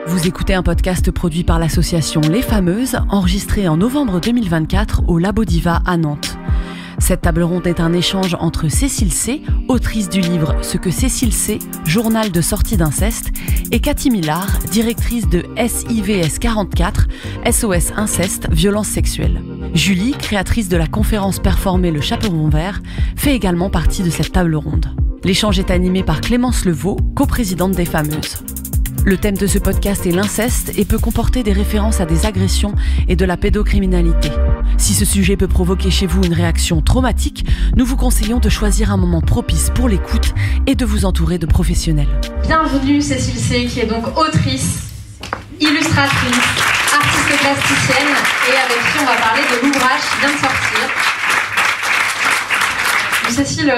Vous écoutez un podcast produit par l'association Les Fameuses, enregistré en novembre 2024 au Labo Diva à Nantes. Cette table ronde est un échange entre Cécile C., autrice du livre « Ce que Cécile sait, journal de sortie d'inceste » et Cathy Millard, directrice de SIVS 44, SOS Inceste, Violence Sexuelle. Julie, créatrice de la conférence performée Le Chaperon Vert, fait également partie de cette table ronde. L'échange est animé par Clémence Levaux, coprésidente des Fameuses. Le thème de ce podcast est l'inceste et peut comporter des références à des agressions et de la pédocriminalité. Si ce sujet peut provoquer chez vous une réaction traumatique, nous vous conseillons de choisir un moment propice pour l'écoute et de vous entourer de professionnels. Bienvenue Cécile C, qui est donc autrice, illustratrice, artiste plasticienne et avec qui on va parler de l'ouvrage qui vient de sortir. Cécile,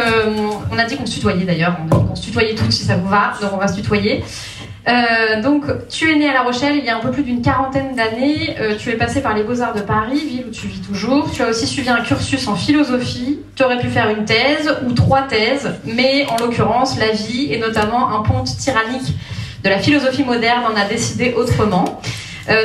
on a dit qu'on se tutoyait d'ailleurs, on se tutoyait toutes si ça vous va, donc on va se tutoyer. Donc, tu es née à La Rochelle il y a un peu plus d'une quarantaine d'années. Tu es passée par les Beaux-Arts de Paris, ville où tu vis toujours. Tu as aussi suivi un cursus en philosophie. Tu aurais pu faire une thèse ou 3 thèses, mais en l'occurrence, la vie et notamment un ponte tyrannique de la philosophie moderne en a décidé autrement.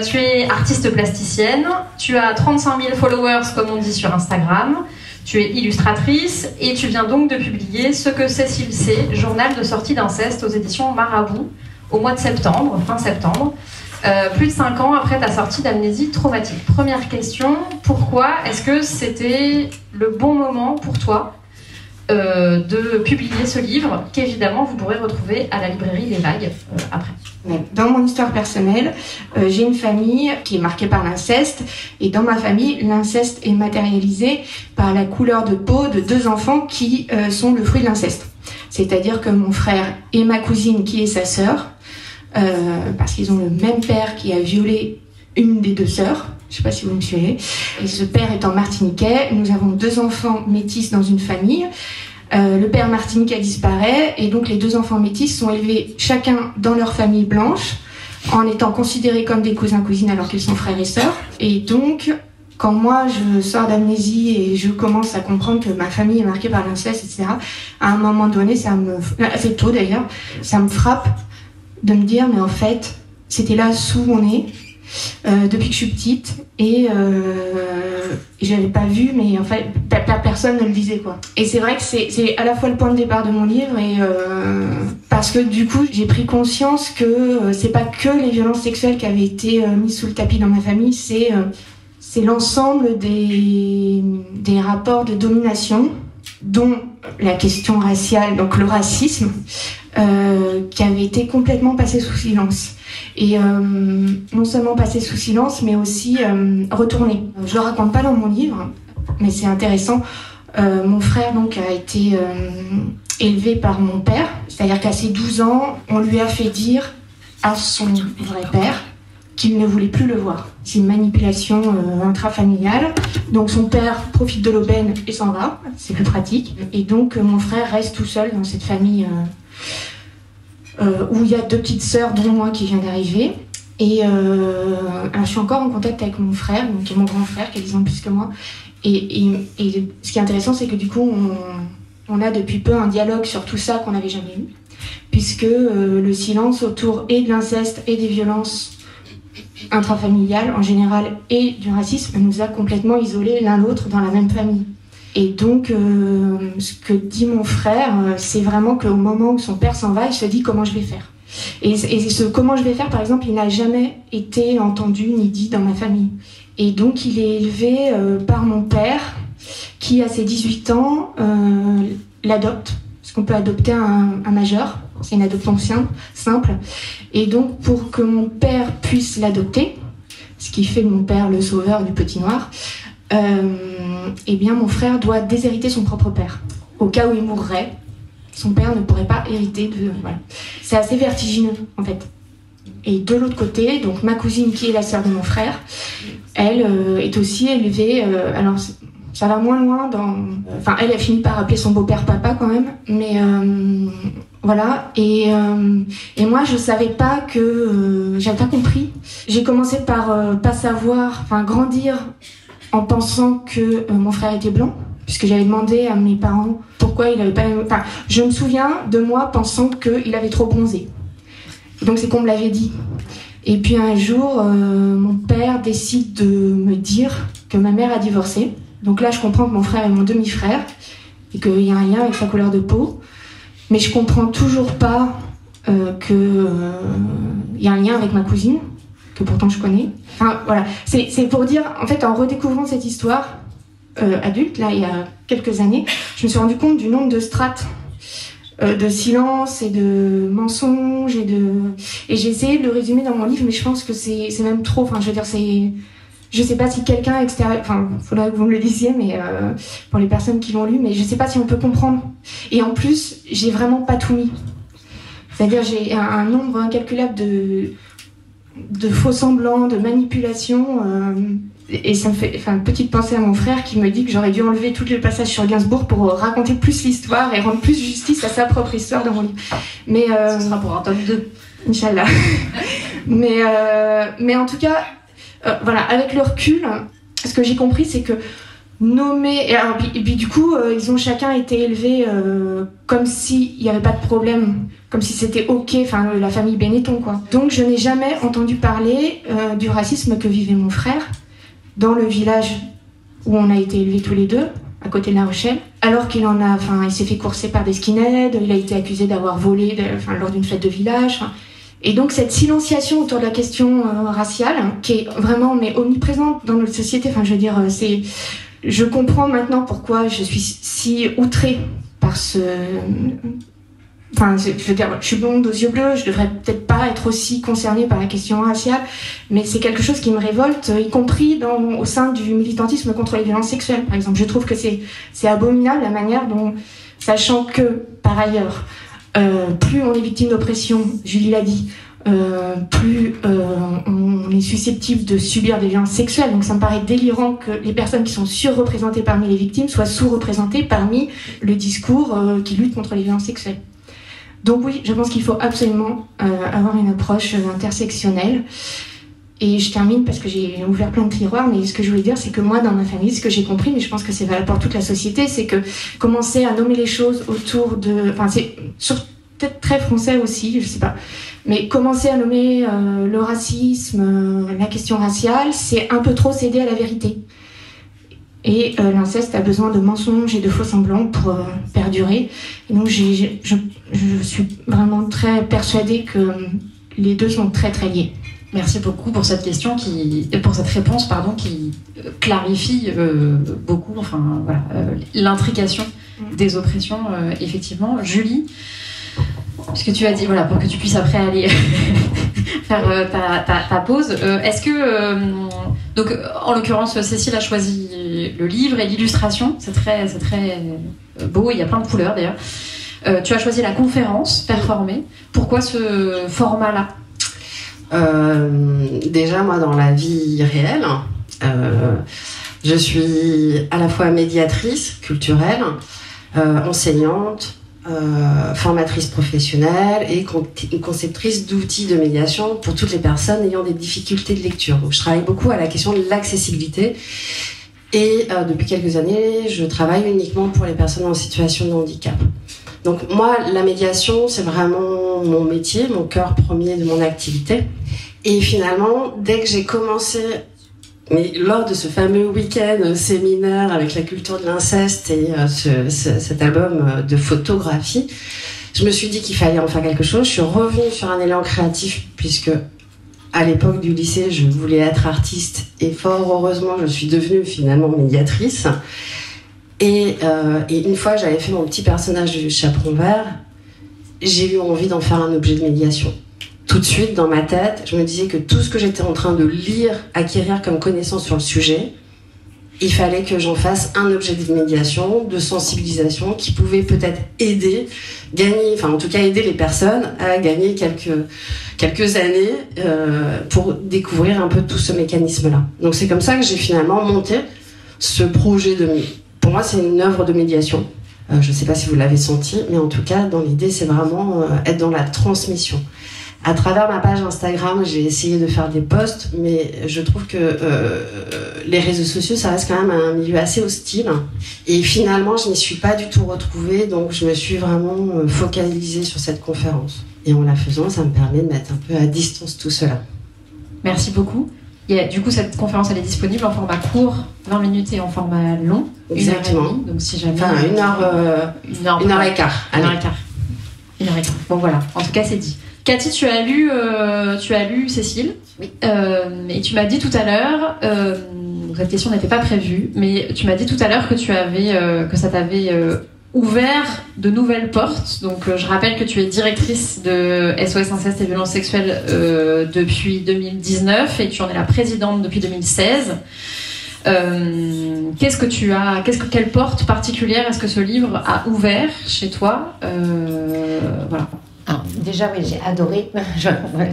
Tu es artiste plasticienne. Tu as 35 000 followers, comme on dit sur Instagram. Tu es illustratrice et tu viens donc de publier Ce que Cécile sait, journal de sortie d'inceste aux éditions Marabout, au mois de septembre, fin septembre, plus de 5 ans après ta sortie d'Amnésie traumatique. Première question, pourquoi est-ce que c'était le bon moment pour toi de publier ce livre, qu'évidemment vous pourrez retrouver à la librairie Les Vagues après? Dans mon histoire personnelle, j'ai une famille qui est marquée par l'inceste, et dans ma famille, l'inceste est matérialisé par la couleur de peau de 2 enfants qui sont le fruit de l'inceste. C'est-à-dire que mon frère et ma cousine, qui est sa sœur, parce qu'ils ont le même père qui a violé une des 2 sœurs, je sais pas si vous me suivez, et ce père étant martiniquais, nous avons 2 enfants métis dans une famille. Le père martiniquais disparaît, et donc les 2 enfants métis sont élevés chacun dans leur famille blanche, en étant considérés comme des cousins-cousines alors qu'ils sont frères et sœurs. Et donc, quand moi je sors d'amnésie et je commence à comprendre que ma famille est marquée par l'inceste, etc., à un moment donné, assez tôt d'ailleurs, ça me frappe de me dire, mais en fait, c'était là sous mon nez, depuis que je suis petite, et j'avais pas vu, mais en fait, personne ne le disait, quoi. Et c'est vrai que c'est à la fois le point de départ de mon livre, et parce que du coup, j'ai pris conscience que c'est pas que les violences sexuelles qui avaient été mises sous le tapis dans ma famille, c'est l'ensemble des rapports de domination, dont la question raciale, donc le racisme, qui avait été complètement passé sous silence. Et non seulement passé sous silence, mais aussi retourné. Je le raconte pas dans mon livre, mais c'est intéressant. Mon frère donc a été élevé par mon père, c'est-à-dire qu'à ses 12 ans, on lui a fait dire à son vrai père qu'il ne voulait plus le voir. C'est une manipulation intrafamiliale. Donc son père profite de l'aubaine et s'en va, c'est plus pratique. Et donc mon frère reste tout seul dans cette famille où il y a 2 petites sœurs, dont moi qui vient d'arriver. Et alors je suis encore en contact avec mon frère, donc qui est mon grand frère, qui a 10 ans de plus que moi. Et ce qui est intéressant, c'est que du coup, on a depuis peu un dialogue sur tout ça qu'on n'avait jamais eu, puisque le silence autour et de l'inceste et des violences intrafamiliales en général et du racisme nous a complètement isolés l'un l'autre dans la même famille. Et donc, ce que dit mon frère, c'est vraiment qu'au moment où son père s'en va, il se dit comment je vais faire. Et ce comment je vais faire, par exemple, il n'a jamais été entendu ni dit dans ma famille. Et donc, il est élevé par mon père, qui à ses 18 ans l'adopte, parce qu'on peut adopter un majeur, c'est une adoption simple. Et donc, pour que mon père puisse l'adopter, ce qui fait de mon père le sauveur du petit noir, eh bien mon frère doit déshériter son propre père. Au cas où il mourrait, son père ne pourrait pas hériter de... Voilà. C'est assez vertigineux, en fait. Et de l'autre côté, donc ma cousine, qui est la sœur de mon frère, elle est aussi élevée... alors, ça va moins loin dans... Enfin, elle a fini par appeler son beau-père papa, quand même. Mais voilà. Et moi, je savais pas que... j'avais pas compris. J'ai commencé par pas savoir... Enfin, grandir en pensant que mon frère était blanc, puisque j'avais demandé à mes parents pourquoi il avait pas... Enfin, je me souviens de moi pensant qu'il avait trop bronzé. Donc c'est qu'on me l'avait dit. Et puis un jour, mon père décide de me dire que ma mère a divorcé. Donc là, je comprends que mon frère est mon demi-frère et qu'il y a un lien avec sa couleur de peau. Mais je comprends toujours pas qu'il y a un lien avec ma cousine, que pourtant je connais. Enfin, voilà. C'est pour dire, en fait, en redécouvrant cette histoire adulte, là, il y a quelques années, je me suis rendu compte du nombre de strates de silence et de mensonges et j'ai essayé de le résumer dans mon livre, mais je pense que c'est même trop. Enfin, je veux dire, je sais pas si quelqu'un extérieur, enfin, faudrait que vous me le disiez, mais pour les personnes qui l'ont lu, mais je sais pas si on peut comprendre. Et en plus, j'ai vraiment pas tout mis. C'est-à-dire, j'ai un nombre incalculable de faux semblants, de manipulations, et ça me fait, enfin, une petite pensée à mon frère qui me dit que j'aurais dû enlever tous les passages sur Gainsbourg pour raconter plus l'histoire et rendre plus justice à sa propre histoire dans mon livre. Mais ce sera pour un tome 2. Inch'Allah. mais en tout cas, voilà, avec le recul, ce que j'ai compris, c'est que nommer... Et puis du coup, ils ont chacun été élevés comme s'il n'y avait pas de problème, comme si c'était ok, enfin la famille Benetton, quoi. Donc je n'ai jamais entendu parler du racisme que vivait mon frère dans le village où on a été élevés tous les deux, à côté de La Rochelle, alors qu'il il s'est fait courser par des skinheads, il a été accusé d'avoir volé lors d'une fête de village. Et donc cette silenciation autour de la question raciale, qui est vraiment omniprésente dans notre société, enfin je veux dire, je comprends maintenant pourquoi je suis si outrée par ce... Enfin, je veux dire, je suis blonde aux yeux bleus, je devrais peut-être pas être aussi concernée par la question raciale, mais c'est quelque chose qui me révolte, y compris au sein du militantisme contre les violences sexuelles, par exemple. Je trouve que c'est abominable la manière dont, sachant que, par ailleurs, plus on est victime d'oppression, Julie l'a dit, plus on est susceptible de subir des violences sexuelles. Donc ça me paraît délirant que les personnes qui sont surreprésentées parmi les victimes soient sous-représentées parmi le discours qui lutte contre les violences sexuelles. Donc oui, je pense qu'il faut absolument avoir une approche intersectionnelle. Et je termine parce que j'ai ouvert plein de tiroirs, mais ce que je voulais dire, c'est que moi, dans ma famille, ce que j'ai compris, mais je pense que c'est valable pour toute la société, c'est que commencer à nommer les choses autour de... Enfin, c'est peut-être très français aussi, je sais pas. Mais commencer à nommer le racisme, la question raciale, c'est un peu trop céder à la vérité. Et l'inceste a besoin de mensonges et de faux semblants pour perdurer. Et donc je suis vraiment très persuadée que les deux sont très très liés. Merci beaucoup pour cette question pour cette réponse qui clarifie beaucoup, l'intrication des oppressions, effectivement. Julie, ce que tu as dit, voilà, pour que tu puisses après aller faire ta pause. Est-ce que donc en l'occurrence Cécile a choisi le livre et l'illustration, c'est très beau, il y a plein de couleurs d'ailleurs. Tu as choisi la conférence performée. Pourquoi ce format-là? Déjà, moi, dans la vie réelle, je suis à la fois médiatrice culturelle, enseignante, formatrice professionnelle et conceptrice d'outils de médiation pour toutes les personnes ayant des difficultés de lecture. Donc, je travaille beaucoup à la question de l'accessibilité et depuis quelques années, je travaille uniquement pour les personnes en situation de handicap. Donc moi, la médiation, c'est vraiment mon métier, mon cœur premier de mon activité. Et finalement, dès que j'ai commencé, mais lors de ce fameux week-end séminaire avec la culture de l'inceste et cet album de photographie, je me suis dit qu'il fallait en faire quelque chose. Je suis revenue sur un élan créatif puisque à l'époque du lycée, je voulais être artiste et fort heureusement, je suis devenue finalement médiatrice. Et une fois, j'avais fait mon petit personnage du chaperon vert, j'ai eu envie d'en faire un objet de médiation. Tout de suite, dans ma tête, je me disais que tout ce que j'étais en train de lire, acquérir comme connaissance sur le sujet, il fallait que j'en fasse un objet de médiation, de sensibilisation, qui pouvait peut-être aider les personnes à gagner quelques années pour découvrir un peu tout ce mécanisme-là. Donc c'est comme ça que j'ai finalement monté ce projet Pour moi, c'est une œuvre de médiation. Je ne sais pas si vous l'avez senti, mais en tout cas, dans l'idée, c'est vraiment être dans la transmission. À travers ma page Instagram, j'ai essayé de faire des posts, mais je trouve que les réseaux sociaux, ça reste quand même un milieu assez hostile. Et finalement, je n'y suis pas du tout retrouvée, donc je me suis vraiment focalisée sur cette conférence. Et en la faisant, ça me permet de mettre un peu à distance tout cela. Merci beaucoup. Du coup, cette conférence, elle est disponible en format court, 20 minutes, et en format long, Exactement. 1h30. Donc, si jamais. Enfin, une heure et quart. Une heure et quart. Bon, voilà. En tout cas, c'est dit. Cathy, tu as lu Cécile. Oui. Et tu m'as dit tout à l'heure, cette question n'était pas prévue, mais tu m'as dit tout à l'heure que que ça t'avait ouvert de nouvelles portes. Donc, je rappelle que tu es directrice de SOS Inceste et Violences Sexuelles depuis 2019 et tu en es la présidente depuis 2016. Quelle porte particulière est-ce que ce livre a ouvert chez toi? Voilà. Alors, déjà, oui, j'ai adoré.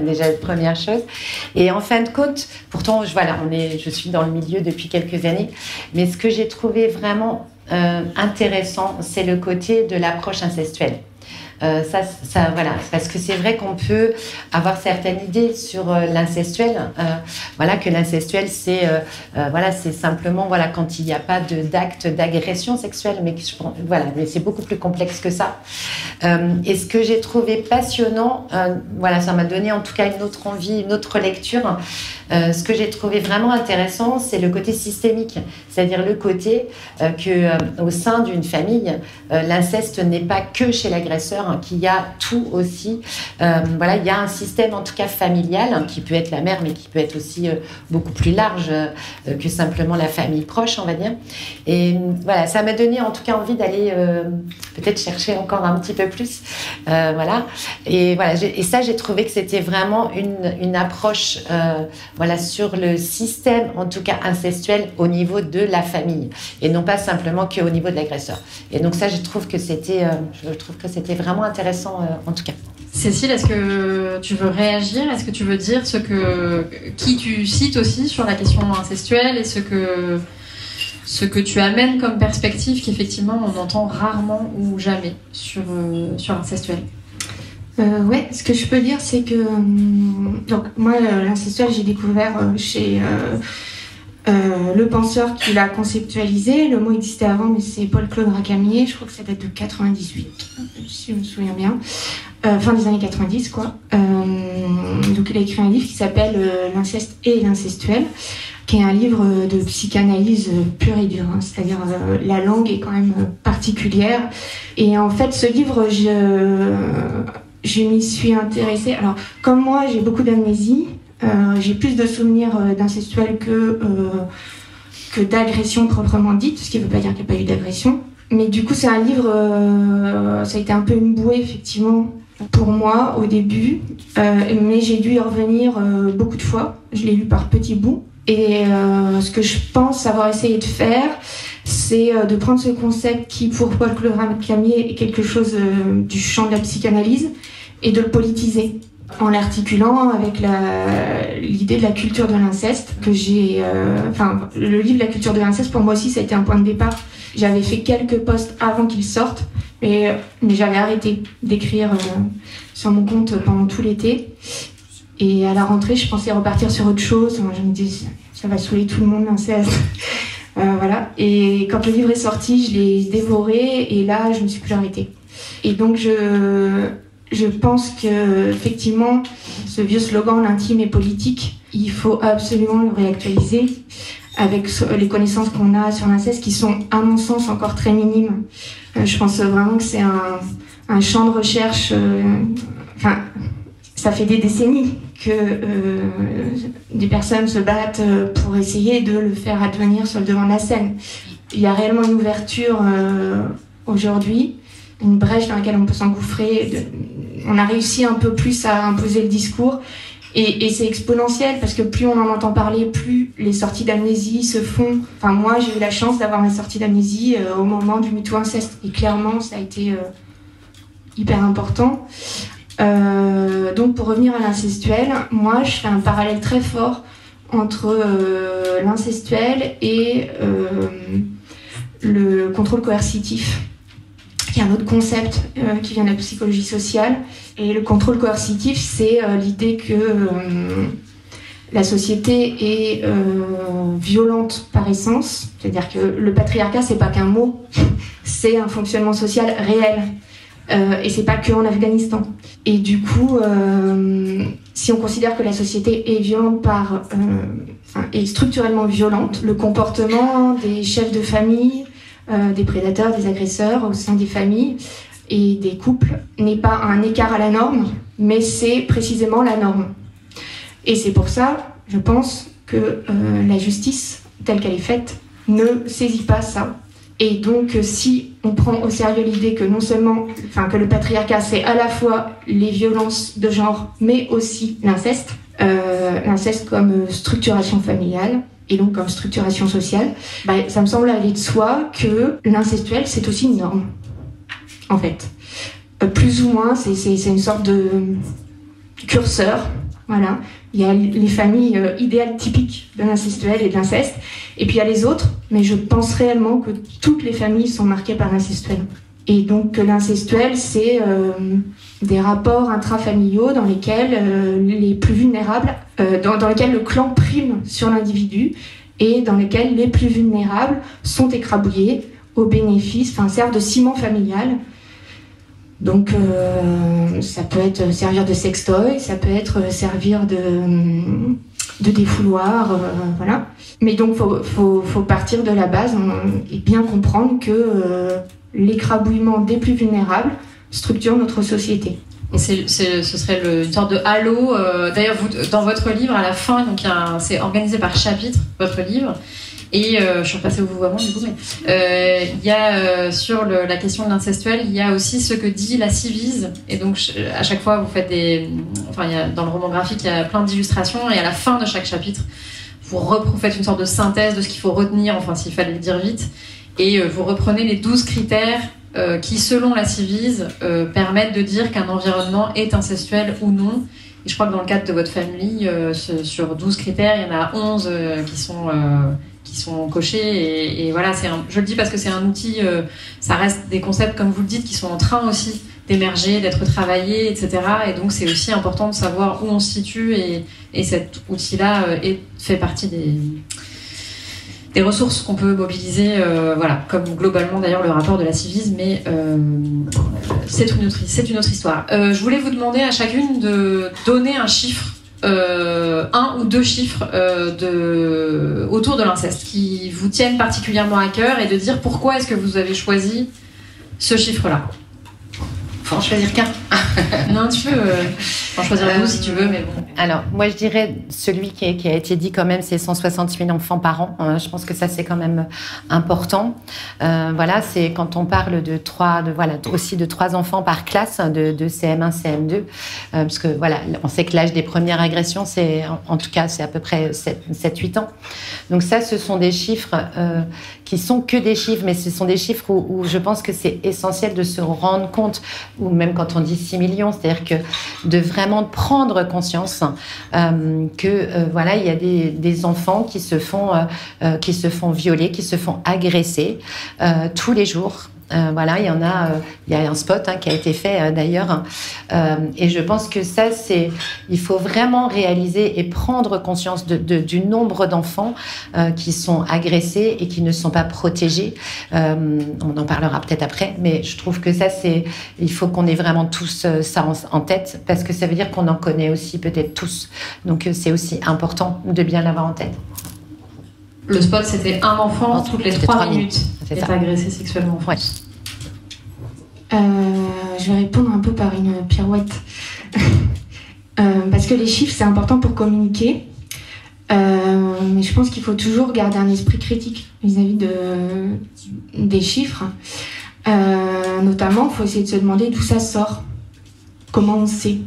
Déjà, la première chose. Et en fin de compte, pourtant, je suis dans le milieu depuis quelques années, mais ce que j'ai trouvé vraiment intéressant, c'est le côté de l'approche incestuelle. Voilà, parce que c'est vrai qu'on peut avoir certaines idées sur l'incestuel, que l'incestuel c'est simplement quand il n'y a pas d'acte d'agression sexuelle, mais c'est beaucoup plus complexe que ça. Et ce que j'ai trouvé passionnant, ça m'a donné en tout cas une autre envie, une autre lecture. Ce que j'ai trouvé vraiment intéressant, c'est le côté systémique, c'est-à-dire le côté que au sein d'une famille, l'inceste n'est pas que chez l'agresseur, qu'il y a tout aussi. Il y a un système en tout cas familial qui peut être la mère, mais qui peut être aussi beaucoup plus large que simplement la famille proche, on va dire. Et ça m'a donné en tout cas envie d'aller peut-être chercher encore un petit peu plus. Et ça, j'ai trouvé que c'était vraiment une approche sur le système, en tout cas incestuel, au niveau de la famille, et non pas simplement qu'au niveau de l'agresseur. Et donc ça, je trouve que c'était vraiment intéressant, en tout cas. Cécile, est-ce que tu veux réagir? Est-ce que tu veux dire qui tu cites aussi sur la question incestuelle et ce que tu amènes comme perspective qu'effectivement on entend rarement ou jamais sur l'incestuel? Ce que je peux dire, c'est que donc moi, l'incestuel, j'ai découvert chez le penseur qui l'a conceptualisé. Le mot existait avant, mais c'est Paul-Claude Racamier. Je crois que ça date de 98, si je me souviens bien. Fin des années 90, quoi. Donc il a écrit un livre qui s'appelle L'inceste et l'incestuel, qui est un livre de psychanalyse pure et dure, hein. C'est-à-dire la langue est quand même particulière. Et en fait, ce livre, je m'y suis intéressée. Alors, comme moi, j'ai beaucoup d'amnésie. J'ai plus de souvenirs d'incestuel que d'agression proprement dite, ce qui ne veut pas dire qu'il n'y a pas eu d'agression. Mais du coup, c'est un livre, ça a été un peu une bouée, effectivement, pour moi, au début. Mais j'ai dû y revenir beaucoup de fois. Je l'ai lu par petits bouts. Et ce que je pense avoir essayé de faire, c'est de prendre ce concept qui, pour Paul-Claude Racamier, est quelque chose du champ de la psychanalyse, et de le politiser, en l'articulant avec l'idée de la culture de l'inceste que j'ai... le livre La culture de l'inceste, pour moi aussi, ça a été un point de départ. J'avais fait quelques posts avant qu'il sorte, mais j'avais arrêté d'écrire sur mon compte pendant tout l'été. Et à la rentrée, je pensais repartir sur autre chose. Je me disais, ça va saouler tout le monde, l'inceste. Voilà. Et quand le livre est sorti, je l'ai dévoré, et là, je me suis plus arrêtée. Et donc, je pense que effectivement, ce vieux slogan, l'intime est politique, il faut absolument le réactualiser avec les connaissances qu'on a sur l'inceste qui sont, à mon sens, encore très minimes. Je pense vraiment que c'est un champ de recherche. Ça fait des décennies que des personnes se battent pour essayer de le faire advenir sur le devant de la scène. Il y a réellement une ouverture aujourd'hui, une brèche dans laquelle on peut s'engouffrer. On a réussi un peu plus à imposer le discours, et c'est exponentiel parce que plus on en entend parler, plus les sorties d'amnésie se font. Enfin, moi, j'ai eu la chance d'avoir ma sortie d'amnésie au moment du MeToo inceste, et clairement, ça a été hyper important. Donc, pour revenir à l'incestuel, moi, je fais un parallèle très fort entre l'incestuel et le contrôle coercitif, qui est un autre concept qui vient de la psychologie sociale. Et le contrôle coercitif, c'est l'idée que la société est violente par essence. C'est-à-dire que le patriarcat, c'est pas qu'un mot, c'est un fonctionnement social réel. et c'est pas que en Afghanistan. Et du coup, si on considère que la société est violente est structurellement violente, le comportement des chefs de famille, des prédateurs, des agresseurs au sein des familles et des couples n'est pas un écart à la norme, mais c'est précisément la norme. Et c'est pour ça, je pense, que la justice, telle qu'elle est faite, ne saisit pas ça. Et donc, si on prend au sérieux l'idée que non seulement, que le patriarcat, c'est à la fois les violences de genre, mais aussi l'inceste, l'inceste comme structuration familiale, et donc comme structuration sociale, ça me semble aller de soi que l'incestuel, c'est aussi une norme, en fait. Plus ou moins, c'est une sorte de curseur, voilà. Il y a les familles idéales typiques de l'incestuel et de l'inceste, et puis il y a les autres, mais je pense réellement que toutes les familles sont marquées par l'incestuel. Et donc l'incestuel, c'est des rapports intrafamiliaux dans lesquels les plus vulnérables, dans lesquels le clan prime sur l'individu, et dans lesquels les plus vulnérables sont écrabouillés au bénéfice, servent de ciment familial. Donc ça peut être servir de sextoy, ça peut être servir de défouloir, voilà. Mais donc faut partir de la base et bien comprendre que l'écrabouillement des plus vulnérables structure notre société. Et ce serait une sorte de halo. D'ailleurs, vous, dans votre livre, à la fin, donc c'est organisé par chapitre, votre livre. Et je suis repassée au vouvoiement du coup, mais il y a sur la question de l'incestuel, il y a aussi ce que dit la Civise. Et donc à chaque fois, vous faites dans le roman graphique, il y a plein d'illustrations, et à la fin de chaque chapitre, vous faites une sorte de synthèse de ce qu'il faut retenir, s'il fallait le dire vite, et vous reprenez les 12 critères qui, selon la Civise, permettent de dire qu'un environnement est incestuel ou non. Et je crois que dans le cadre de votre famille, sur 12 critères, il y en a 11 qui sont cochés, et voilà, je le dis parce que c'est un outil, ça reste des concepts, comme vous le dites, qui sont en train aussi d'émerger, d'être travaillés, etc. Et donc c'est aussi important de savoir où on se situe, et cet outil-là fait partie des ressources qu'on peut mobiliser, voilà, comme globalement d'ailleurs le rapport de la Civise, mais c'est une autre histoire. Je voulais vous demander à chacune de donner un chiffre, un ou deux chiffres autour de l'inceste qui vous tiennent particulièrement à cœur, et de dire pourquoi est-ce que vous avez choisi ce chiffre-là. Faut en choisir qu'un. Non, tu peux en choisir 12 si tu veux, mais bon. Alors, moi, je dirais celui qui a été dit quand même, c'est 160 000 enfants par an. Je pense que ça, c'est quand même important. Voilà, c'est quand on parle aussi de 3 enfants par classe, de CM1, CM2, parce que voilà, on sait que l'âge des premières agressions, en tout cas, c'est à peu près 7-8 ans. Donc ça, ce sont des chiffres qui sont que des chiffres, mais ce sont des chiffres où je pense que c'est essentiel de se rendre compte, ou même quand on dit 6 millions, c'est-à-dire que de vraiment prendre conscience que voilà, il y a des enfants qui se font violer, qui se font agresser tous les jours. Voilà, il y a un spot qui a été fait d'ailleurs, et je pense que ça, il faut vraiment réaliser et prendre conscience du nombre d'enfants qui sont agressés et qui ne sont pas protégés. On en parlera peut-être après, mais je trouve que ça, il faut qu'on ait vraiment tous ça en tête, parce que ça veut dire qu'on en connaît aussi peut-être tous. Donc c'est aussi important de bien l'avoir en tête. Le spot, c'était un enfant toutes les 3 minutes est agressé sexuellement en France. Je vais répondre un peu par une pirouette. Parce que les chiffres, c'est important pour communiquer. Mais je pense qu'il faut toujours garder un esprit critique vis-à-vis des chiffres. Notamment, il faut essayer de se demander d'où ça sort. Comment on sait.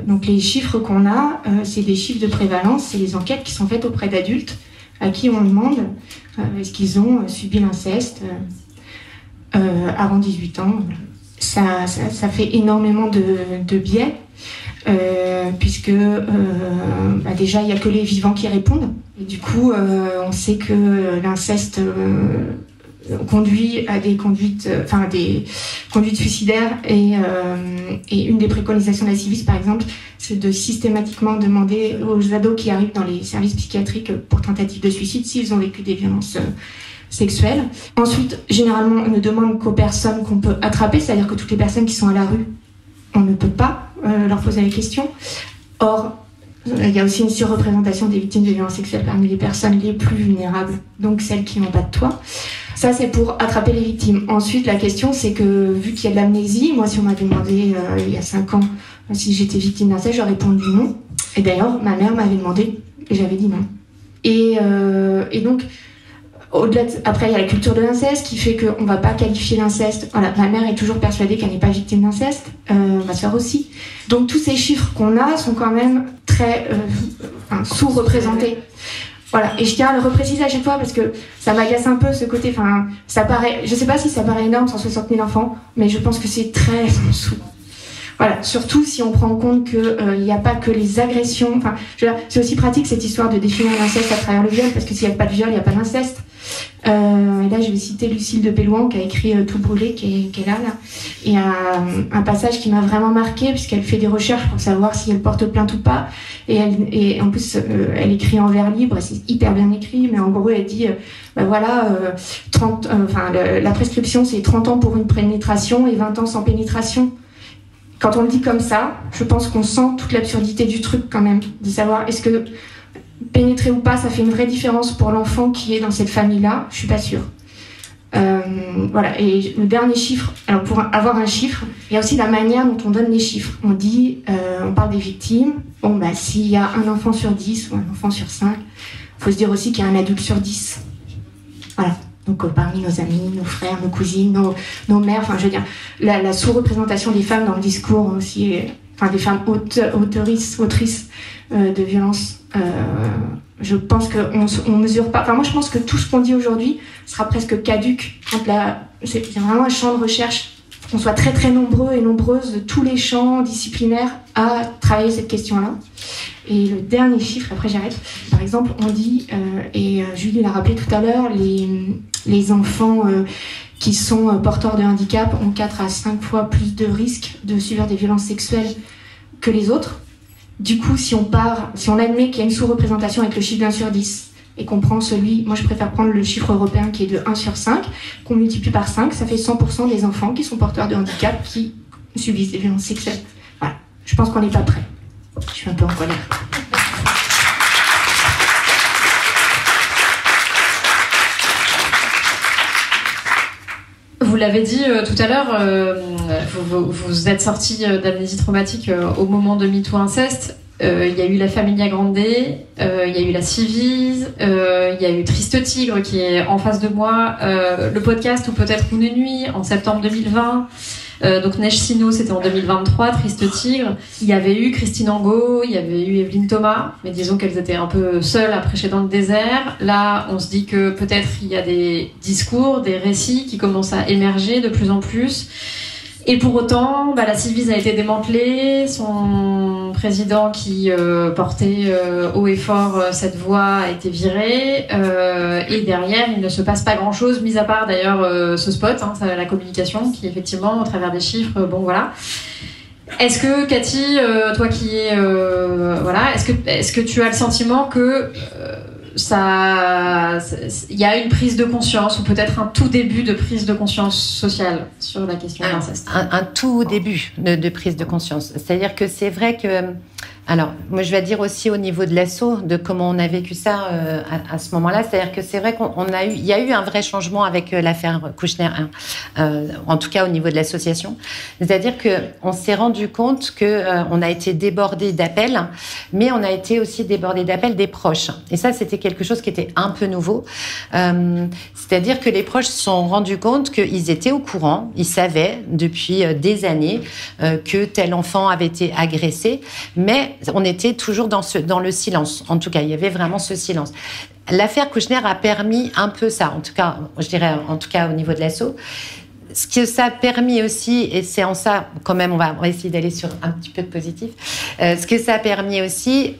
Donc les chiffres qu'on a, c'est des chiffres de prévalence, c'est les enquêtes qui sont faites auprès d'adultes à qui on demande est-ce qu'ils ont subi l'inceste avant 18 ans. Ça fait énormément de biais, puisque déjà il n'y a que les vivants qui répondent, et du coup on sait que l'inceste conduit à des conduites suicidaires, et une des préconisations de la Civise, par exemple, c'est de systématiquement demander aux ados qui arrivent dans les services psychiatriques pour tentative de suicide s'ils ont vécu des violences sexuels. Ensuite, généralement, on ne demande qu'aux personnes qu'on peut attraper, c'est-à-dire que toutes les personnes qui sont à la rue, on ne peut pas leur poser la question. Or, il y a aussi une surreprésentation des victimes de violences sexuelles parmi les personnes les plus vulnérables, donc celles qui n'ont pas de toit. Ça, c'est pour attraper les victimes. Ensuite, la question, c'est que vu qu'il y a de l'amnésie, moi, si on m'avait demandé il y a 5 ans si j'étais victime d'inceste, j'aurais répondu non. Et d'ailleurs, ma mère m'avait demandé et j'avais dit non. Et donc, au-delà après, il y a la culture de l'inceste qui fait qu'on ne va pas qualifier l'inceste. Voilà, ma mère est toujours persuadée qu'elle n'est pas victime d'inceste, ma soeur aussi. Donc, tous ces chiffres qu'on a sont quand même très sous-représentés. Voilà, et je tiens à le repréciser à chaque fois parce que ça m'agace un peu ce côté. Enfin, ça paraît, je sais pas si ça paraît énorme, 160 000 enfants, mais je pense que c'est très en dessous. Voilà, surtout si on prend en compte qu'il n'y a pas que les agressions. Enfin, c'est aussi pratique cette histoire de définir l'inceste à travers le viol, parce que s'il n'y a pas de viol, il n'y a pas d'inceste. Et là, je vais citer Lucille de Pellouan qui a écrit Tout brûlé, qui est là. Et un passage qui m'a vraiment marqué, puisqu'elle fait des recherches pour savoir si elle porte plainte ou pas. Et en plus, elle écrit en vers libre, c'est hyper bien écrit, mais en gros, elle dit la prescription, c'est 30 ans pour une pénétration et 20 ans sans pénétration. Quand on le dit comme ça, je pense qu'on sent toute l'absurdité du truc quand même, de savoir est-ce que pénétrer ou pas, ça fait une vraie différence pour l'enfant qui est dans cette famille-là. Je suis pas sûre. Voilà. Et le dernier chiffre, alors pour avoir un chiffre, il y a aussi la manière dont on donne les chiffres. On dit, on parle des victimes. Bon, bah, s'il y a un enfant sur 10 ou un enfant sur 5, il faut se dire aussi qu'il y a un adulte sur 10. Voilà. Donc parmi nos amis, nos frères, nos cousines, nos mères, enfin je veux dire, la sous-représentation des femmes dans le discours aussi, enfin des femmes autrices de violences, je pense qu'on mesure pas, enfin moi je pense que tout ce qu'on dit aujourd'hui sera presque caduc quand c'est vraiment un champ de recherche, qu'on soit très très nombreux et nombreuses de tous les champs disciplinaires à travailler cette question-là. Et le dernier chiffre, après j'arrête, par exemple on dit, et Julie l'a rappelé tout à l'heure, les enfants qui sont porteurs de handicap ont 4 à 5 fois plus de risques de subir des violences sexuelles que les autres. Du coup, si on admet qu'il y a une sous-représentation avec le chiffre d'1 sur 10, et qu'on prend moi je préfère prendre le chiffre européen qui est de 1 sur 5, qu'on multiplie par 5, ça fait 100% des enfants qui sont porteurs de handicap qui subissent des violences sexuelles. Voilà, je pense qu'on n'est pas prêt. Je suis un peu en colère. Vous l'avez dit tout à l'heure, vous êtes sorti d'amnésie traumatique au moment de MeToo Inceste. Il y a eu la Familia Grande, il y a eu la Civise, il y a eu Triste Tigre qui est en face de moi, le podcast ou peut-être Une Nuit en septembre 2020. Donc Neige Sino, c'était en 2023, Triste Tigre. Il y avait eu Christine Angot, il y avait eu Evelyne Thomas, mais disons qu'elles étaient un peu seules à prêcher dans le désert. Là, on se dit que peut-être il y a des discours, des récits qui commencent à émerger de plus en plus. Et pour autant, la Civise a été démantelée, son président qui portait haut et fort cette voix a été viré, et derrière, il ne se passe pas grand-chose, mis à part d'ailleurs ce spot, la communication, qui effectivement, au travers des chiffres, bon voilà. Est-ce que, Cathy, toi qui es... est-ce que tu as le sentiment que... il y a une prise de conscience ou peut-être un tout début de prise de conscience sociale sur la question de l'inceste. Un tout début de prise de conscience. C'est-à-dire que c'est vrai que... Alors, moi, je vais dire aussi au niveau de l'asso, de comment on a vécu ça à ce moment-là. C'est-à-dire que c'est vrai il y a eu un vrai changement avec l'affaire Kouchner, en tout cas au niveau de l'association. C'est-à-dire qu'on s'est rendu compte qu'on a été débordé d'appels, mais on a été aussi débordé d'appels des proches. Et ça, c'était quelque chose qui était un peu nouveau. C'est-à-dire que les proches se sont rendus compte qu'ils étaient au courant, ils savaient depuis des années que tel enfant avait été agressé, mais on était toujours dans le silence. En tout cas, il y avait vraiment ce silence. L'affaire Kouchner a permis un peu ça, en tout cas, je dirais, en tout cas au niveau de l'asso. Ce que ça a permis aussi, et c'est en ça, quand même, on va essayer d'aller sur un petit peu de positif, ce que ça a permis aussi,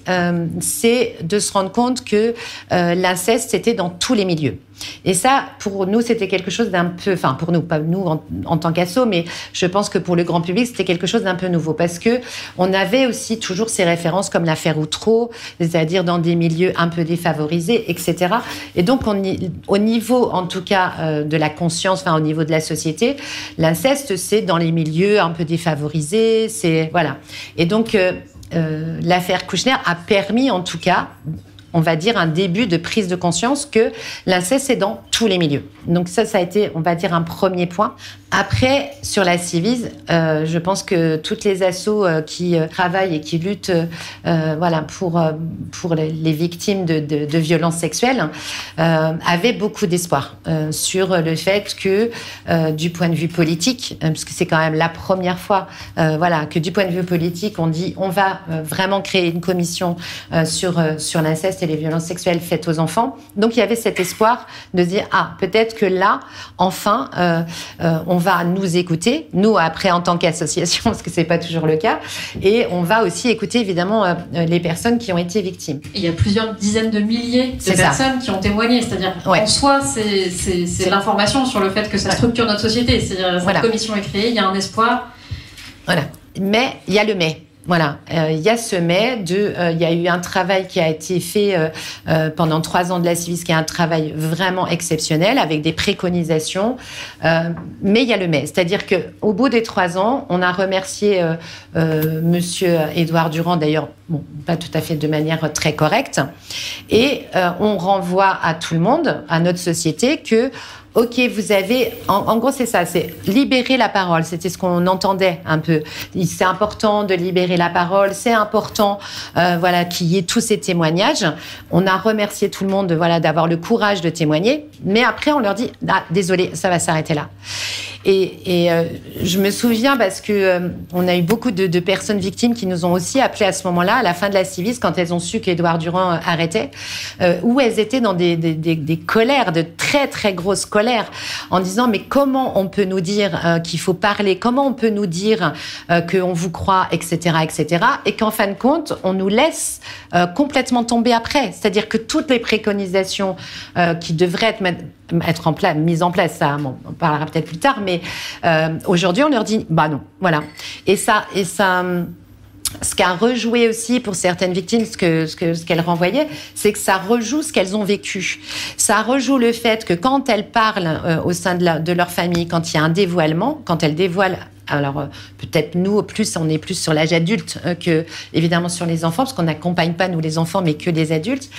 c'est de se rendre compte que l'inceste, c'était dans tous les milieux. Et ça, pour nous, c'était quelque chose d'un peu, enfin pour nous, pas nous en tant qu'asso, mais je pense que pour le grand public, c'était quelque chose d'un peu nouveau parce que on avait aussi toujours ces références comme l'affaire Outreau, c'est-à-dire dans des milieux un peu défavorisés, etc. Et donc, au niveau, en tout cas, de la conscience, enfin au niveau de la société, l'inceste, c'est dans les milieux un peu défavorisés, c'est voilà. Et donc, l'affaire Kouchner a permis, en tout cas, on va dire, un début de prise de conscience que l'inceste est dans tous les milieux. Donc ça a été, on va dire, un premier point. Après, sur la Civise, je pense que toutes les assos qui travaillent et qui luttent voilà, pour les victimes de violences sexuelles avaient beaucoup d'espoir sur le fait que, du point de vue politique, parce que c'est quand même la première fois voilà, que du point de vue politique, on dit on va vraiment créer une commission sur l'inceste et les violences sexuelles faites aux enfants. Donc il y avait cet espoir de se dire peut-être que là, enfin, on va nous écouter, nous après en tant qu'association, parce que c'est pas toujours le cas, et on va aussi écouter évidemment les personnes qui ont été victimes. Il y a plusieurs dizaines de milliers de personnes qui ont témoigné, c'est-à-dire en soi c'est l'information sur le fait que ça structure notre société, c'est-à-dire cette commission est créée, il y a un espoir. Voilà, mais il y a le mais. Voilà, il y a ce mais il y a eu un travail qui a été fait pendant 3 ans de la Civise, qui est un travail vraiment exceptionnel avec des préconisations. Mais il y a le mais, c'est-à-dire que au bout des 3 ans, on a remercié Monsieur Édouard Durand, d'ailleurs, bon, pas tout à fait de manière très correcte, et on renvoie à tout le monde, à notre société, que OK, vous avez... En gros, c'est ça, c'est libérer la parole. C'était ce qu'on entendait un peu. C'est important de libérer la parole, c'est important voilà, qu'il y ait tous ces témoignages. On a remercié tout le monde voilà, d'avoir le courage de témoigner, mais après, on leur dit « désolé, ça va s'arrêter là ». Et je me souviens parce que on a eu beaucoup de personnes victimes qui nous ont aussi appelé à ce moment-là, à la fin de la Civise, quand elles ont su qu'Édouard Durand arrêtait, où elles étaient dans des colères, de très très grosses colères, en disant mais comment on peut nous dire qu'il faut parler, comment on peut nous dire qu'on vous croit, etc., etc., et qu'en fin de compte on nous laisse complètement tomber après, c'est-à-dire que toutes les préconisations qui devraient être mises en place, ça, bon, on parlera peut-être plus tard, mais aujourd'hui on leur dit bah non, voilà. Et ça, ce qu'a rejoué aussi pour certaines victimes, ce qu'elles renvoyaient, c'est que ça rejoue ce qu'elles ont vécu. Ça rejoue le fait que quand elles parlent au sein de leur famille, quand il y a un dévoilement, quand elles dévoilent. Alors, peut-être nous, on est plus sur l'âge adulte que, évidemment, sur les enfants, parce qu'on n'accompagne pas, nous, les enfants, mais que les adultes.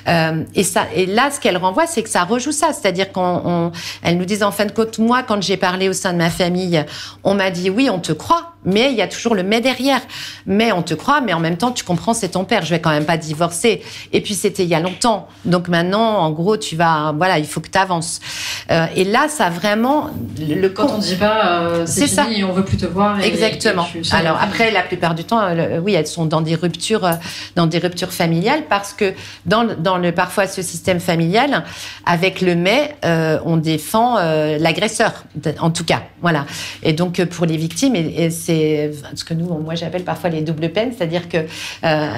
Et là, ce qu'elle renvoie, c'est que ça rejoue ça. C'est-à-dire qu'elle nous disait, en fin de compte, moi, quand j'ai parlé au sein de ma famille, on m'a dit, oui, on te croit, mais il y a toujours le mais derrière. Mais on te croit, mais en même temps, tu comprends, c'est ton père, je vais quand même pas divorcer. Et puis, c'était il y a longtemps. Donc maintenant, en gros, voilà, il faut que tu avances. Et là, ça a vraiment... Quand on dit pas, c'est fini, ça. On veut plus te voir. Exactement. Alors après, la plupart du temps, oui, elles sont dans des ruptures familiales parce que parfois ce système familial, avec le mais, on défend l'agresseur, en tout cas, voilà. Et donc pour les victimes, et c'est ce que moi j'appelle parfois les doubles peines, c'est-à-dire que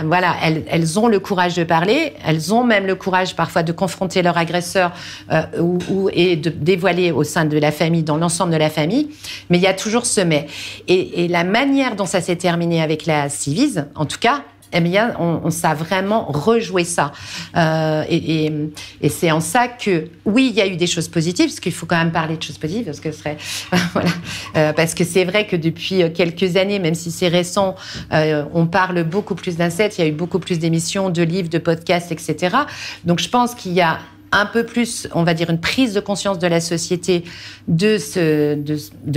voilà, elles ont le courage de parler, elles ont même le courage parfois de confronter leur agresseur et de dévoiler au sein de la famille, dans l'ensemble de la famille, mais il y a toujours ce mais. Et la manière dont ça s'est terminé avec la Civise, en tout cas, eh bien, ça a vraiment rejoué ça. Et c'est en ça que, oui, il y a eu des choses positives, parce qu'il faut quand même parler de choses positives, parce que voilà, parce que c'est vrai que depuis quelques années, même si c'est récent, on parle beaucoup plus d'inceste, il y a eu beaucoup plus d'émissions, de livres, de podcasts, etc. Donc, je pense qu'il y a un peu plus, on va dire, une prise de conscience de la société de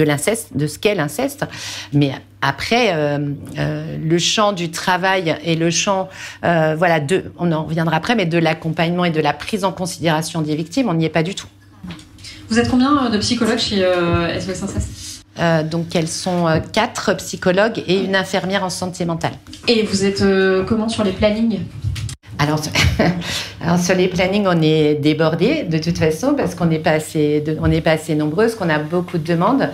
l'inceste, de ce qu'est l'inceste. Mais après, le champ du travail et le champ, voilà, on en reviendra après, mais de l'accompagnement et de la prise en considération des victimes, on n'y est pas du tout. Vous êtes combien de psychologues chez SOS Inceste ? Donc, elles sont 4 psychologues et une infirmière en santé mentale. Et vous êtes comment sur les plannings ? Alors, Alors sur les plannings, on est débordé de toute façon parce qu'on n'est pas assez nombreuses, qu'on a beaucoup de demandes.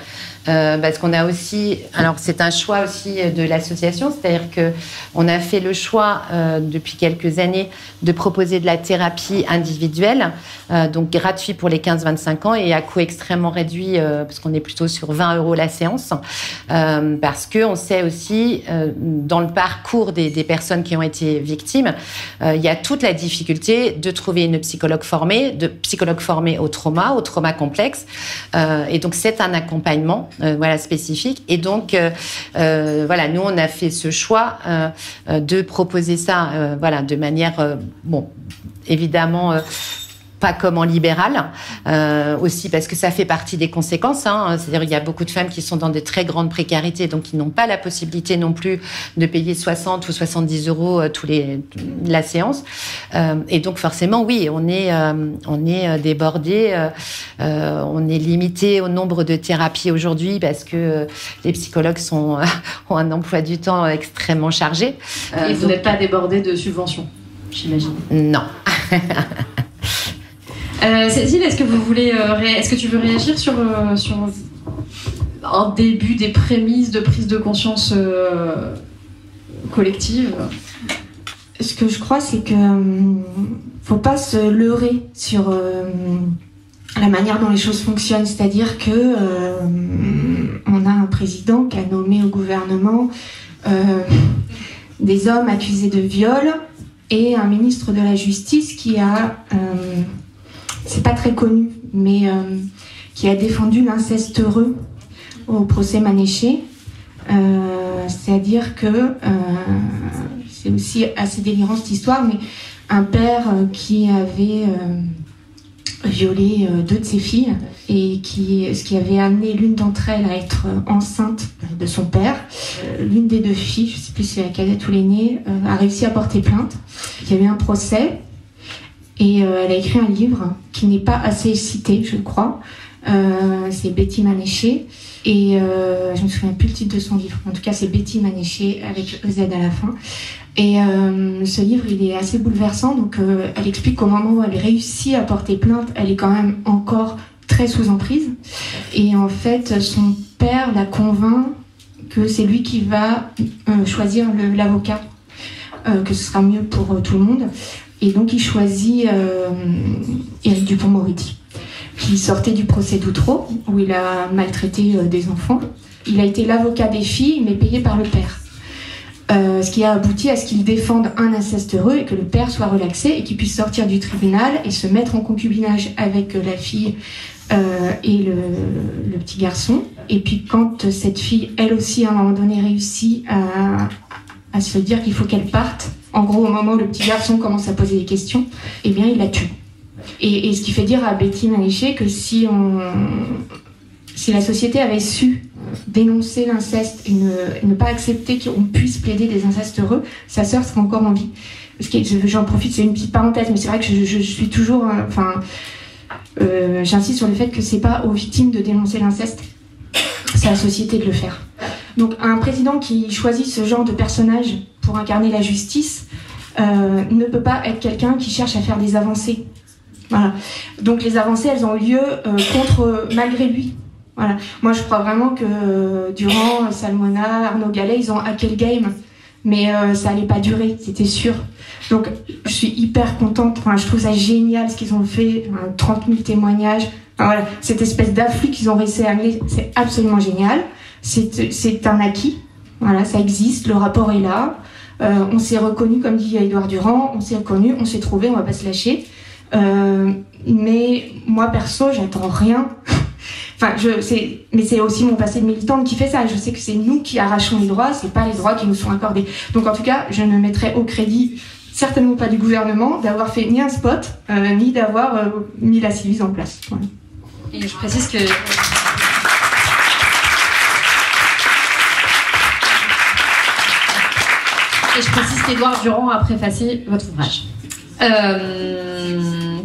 Parce qu'on a aussi, alors c'est un choix aussi de l'association, c'est-à-dire que on a fait le choix depuis quelques années de proposer de la thérapie individuelle, donc gratuit pour les 15-25 ans et à coût extrêmement réduit parce qu'on est plutôt sur 20 € la séance, parce que on sait aussi dans le parcours des personnes qui ont été victimes, il y a toute la difficulté de trouver une psychologue formée au trauma complexe, et donc c'est un accompagnement. Voilà, spécifique. Et donc, voilà, nous, on a fait ce choix de proposer ça de manière, évidemment, pas comme en libéral, aussi parce que ça fait partie des conséquences. C'est-à-dire il y a beaucoup de femmes qui sont dans de très grandes précarités, donc qui n'ont pas la possibilité non plus de payer 60 ou 70 € la séance. Et donc forcément, oui, on est débordé, on est limité au nombre de thérapies aujourd'hui parce que les psychologues ont un emploi du temps extrêmement chargé. Et vous n'êtes pas débordé de subventions, j'imagine. Non. Cécile, est-ce que tu veux réagir sur un début des prémices de prise de conscience collective? Ce que je crois, c'est que faut pas se leurrer sur la manière dont les choses fonctionnent. C'est-à-dire que on a un président qui a nommé au gouvernement des hommes accusés de viol et un ministre de la Justice qui a c'est pas très connu, mais qui a défendu l'inceste heureux au procès Manéché. C'est-à-dire que c'est aussi assez délirant cette histoire, mais un père qui avait violé 2 de ses filles et ce qui avait amené l'une d'entre elles à être enceinte de son père. L'une des 2 filles, je ne sais plus si c'est la cadette ou l'aînée, a réussi à porter plainte. Il y a eu un procès. Et elle a écrit un livre qui n'est pas assez cité, je crois. C'est Betty Manéché. Et je me souviens plus le titre de son livre. En tout cas, c'est Betty Manéché avec EZ à la fin. Et ce livre, il est assez bouleversant. Donc, elle explique qu'au moment où elle réussit à porter plainte, elle est quand même encore très sous emprise. Et en fait, son père la convainc que c'est lui qui va choisir l'avocat, que ce sera mieux pour tout le monde. Et donc, il choisit Éric Dupond-Moretti, qui sortait du procès d'Outreau, où il a maltraité des enfants. Il a été l'avocat des filles, mais payé par le père. Ce qui a abouti à ce qu'il défende un inceste heureux et que le père soit relaxé et qu'il puisse sortir du tribunal et se mettre en concubinage avec la fille et le petit garçon. Et puis, quand cette fille, elle aussi, à un moment donné, réussit à se dire qu'il faut qu'elle parte, en gros, au moment où le petit garçon commence à poser des questions, eh bien, il la tue. Et ce qui fait dire à Betty Manéché que si la société avait su dénoncer l'inceste et ne pas accepter qu'on puisse plaider des incestes heureux, sa sœur serait encore en vie. J'en profite, c'est une petite parenthèse, mais c'est vrai que je suis toujours... j'insiste sur le fait que c'est pas aux victimes de dénoncer l'inceste, c'est à la société de le faire. Donc un président qui choisit ce genre de personnage pour incarner la justice ne peut pas être quelqu'un qui cherche à faire des avancées. Voilà. Donc les avancées, elles ont lieu malgré lui. Voilà. Moi, je crois vraiment que Durand, Salmona, Arnaud Gallet, ils ont hacké le game, mais ça allait pas durer, c'était sûr. Donc je suis hyper contente. Enfin, je trouve ça génial ce qu'ils ont fait, 30 000 témoignages. Enfin, voilà, cette espèce d'afflux qu'ils ont réussi à amener, c'est absolument génial. C'est un acquis. Voilà, ça existe, le rapport est là. On s'est reconnu, comme dit Édouard Durand, on s'est reconnu, on s'est trouvé, on va pas se lâcher. Mais moi perso, j'attends rien. Enfin, mais c'est aussi mon passé de militante qui fait ça. Je sais que c'est nous qui arrachons les droits, c'est pas les droits qui nous sont accordés. Donc en tout cas, je ne mettrai au crédit, certainement pas du gouvernement, d'avoir fait ni un spot, ni d'avoir mis la Civis en place. Voilà. Et je précise que... Et je précise qu'Édouard Durand a préfacé votre ouvrage.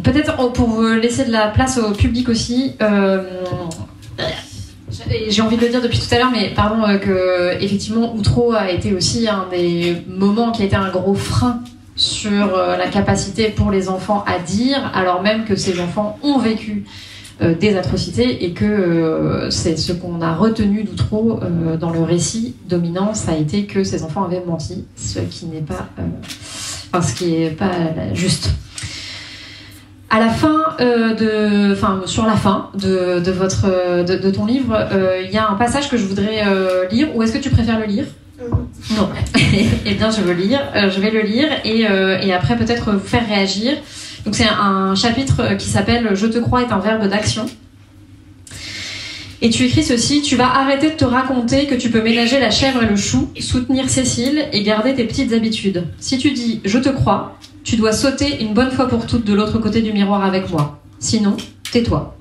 Peut-être pour vous laisser de la place au public aussi, j'ai envie de le dire depuis tout à l'heure, mais pardon, que effectivement Outreau a été aussi un des moments qui a été un gros frein sur la capacité pour les enfants à dire, alors même que ces enfants ont vécu des atrocités et que c'est ce qu'on a retenu d'Outreau dans le récit dominant, ça a été que ces enfants avaient menti, ce qui n'est pas, ce qui est pas juste. À la fin sur la fin de ton livre, il y a un passage que je voudrais lire. Ou est-ce que tu préfères le lire ? Non. Eh bien, je vais le lire et après peut-être vous faire réagir. Donc c'est un chapitre qui s'appelle « Je te crois » est un verbe d'action. Et tu écris ceci: tu vas arrêter de te raconter que tu peux ménager la chèvre et le chou, soutenir Cécile et garder tes petites habitudes. Si tu dis « je te crois », tu dois sauter une bonne fois pour toutes de l'autre côté du miroir avec moi. Sinon, tais-toi.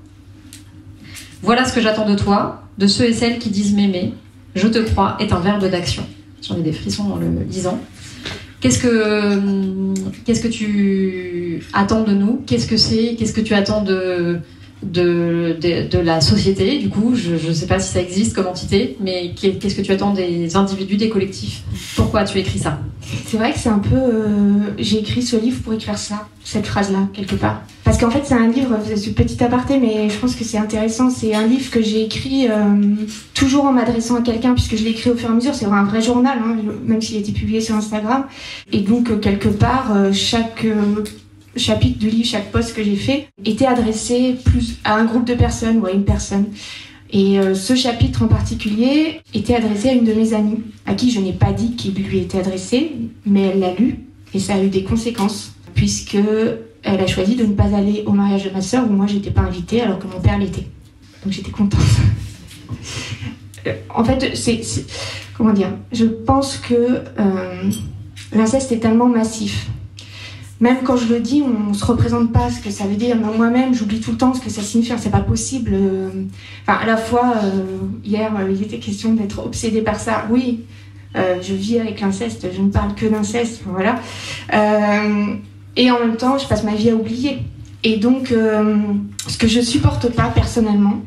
Voilà ce que j'attends de toi, de ceux et celles qui disent m'aimer. Je te crois est un verbe d'action. J'en ai des frissons en le lisant. Qu'est-ce que tu attends de nous ? Qu'est-ce que tu attends de la société, du coup, je ne sais pas si ça existe comme entité, mais qu'est-ce que tu attends des individus, des collectifs ? Pourquoi tu écris ça ? C'est vrai que c'est un peu... j'ai écrit ce livre pour écrire ça, cette phrase-là, quelque part. Parce qu'en fait, c'est un livre, c'est une petite aparté, mais je pense que c'est intéressant. C'est un livre que j'ai écrit toujours en m'adressant à quelqu'un, puisque je l'ai écrit au fur et à mesure. C'est un vrai journal, hein, même s'il a été publié sur Instagram. Et donc, quelque part, chaque... chapitre du livre, chaque post que j'ai fait était adressé plus à un groupe de personnes ou à une personne. Et ce chapitre en particulier était adressé à une de mes amies, à qui je n'ai pas dit qu'il lui était adressé, mais elle l'a lu et ça a eu des conséquences, puisque elle a choisi de ne pas aller au mariage de ma sœur où moi j'étais pas invitée alors que mon père l'était. Donc j'étais contente. En fait, comment dire, je pense que l'inceste est tellement massif. Même quand je le dis, on ne se représente pas ce que ça veut dire. Mais moi-même, j'oublie tout le temps ce que ça signifie. C'est pas possible. À la fois, hier, il était question d'être obsédée par ça. Oui, je vis avec l'inceste, je ne parle que d'inceste. Voilà. Et en même temps, je passe ma vie à oublier. Et donc, ce que je supporte pas personnellement,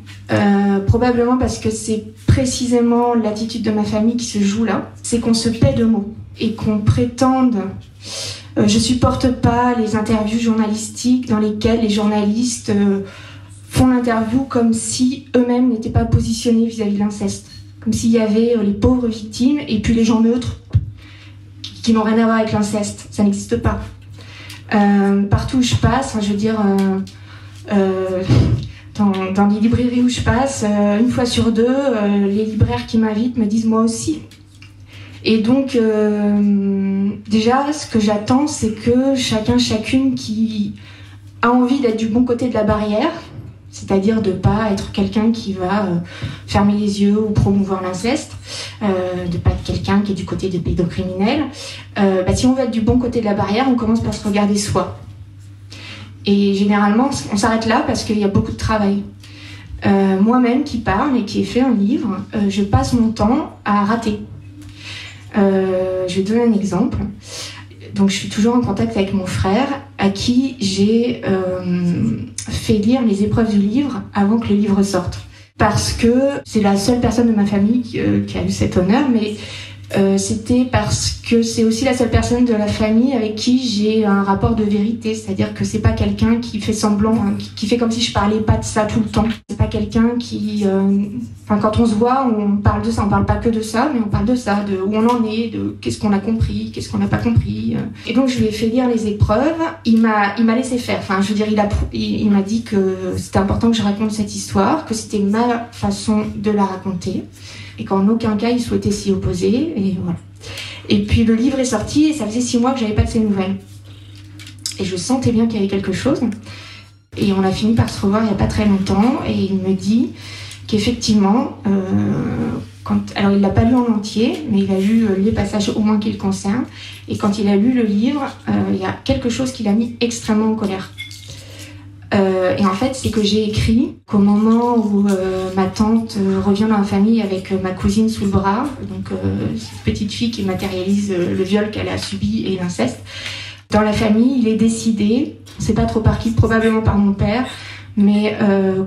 probablement parce que c'est précisément l'attitude de ma famille qui se joue là, c'est qu'on se paie de mots et qu'on prétende... je supporte pas les interviews journalistiques dans lesquelles les journalistes font l'interview comme si eux-mêmes n'étaient pas positionnés vis-à-vis de l'inceste. Comme s'il y avait les pauvres victimes et puis les gens neutres qui n'ont rien à voir avec l'inceste. Ça n'existe pas. Partout où je passe, je veux dire, dans les librairies où je passe, une fois sur deux, les libraires qui m'invitent me disent moi aussi. Et donc, déjà, ce que j'attends, c'est que chacune qui a envie d'être du bon côté de la barrière, c'est-à-dire de ne pas être quelqu'un qui va fermer les yeux ou promouvoir l'inceste, de ne pas être quelqu'un qui est du côté des pédocriminels, si on veut être du bon côté de la barrière, on commence par se regarder soi. Et généralement, on s'arrête là parce qu'il y a beaucoup de travail. Moi-même qui parle et qui ai fait un livre, je passe mon temps à rater. Je vais donner un exemple. Donc, je suis toujours en contact avec mon frère, à qui j'ai fait lire les épreuves du livre avant que le livre sorte. Parce que c'est la seule personne de ma famille qui a eu cet honneur, mais c'était parce que c'est aussi la seule personne de la famille avec qui j'ai un rapport de vérité. C'est-à-dire que c'est pas quelqu'un qui fait semblant, qui fait comme si je parlais pas de ça tout le temps. C'est pas quelqu'un qui... quand on se voit, on parle de ça. On parle pas que de ça, mais on parle de ça, de où on en est, de qu'est-ce qu'on a compris, qu'est-ce qu'on n'a pas compris. Et donc, je lui ai fait lire les épreuves. Il m'a laissé faire. Je veux dire, il m'a dit que c'était important que je raconte cette histoire, que c'était ma façon de la raconter, et qu'en aucun cas, il souhaitait s'y opposer. Et voilà. Et puis, le livre est sorti, et ça faisait 6 mois que j'avais pas de ses nouvelles. Et je sentais bien qu'il y avait quelque chose. Et on a fini par se revoir il n'y a pas très longtemps, et il me dit qu'effectivement, alors il l'a pas lu en entier, mais il a lu les passages au moins qui le concernent, et quand il a lu le livre, il y a quelque chose qui l'a mis extrêmement en colère. Et en fait, c'est que j'ai écrit qu'au moment où ma tante revient dans la famille avec ma cousine sous le bras, donc cette petite fille qui matérialise le viol qu'elle a subi et l'inceste, dans la famille, il est décidé, on ne sait pas trop par qui, probablement par mon père, mais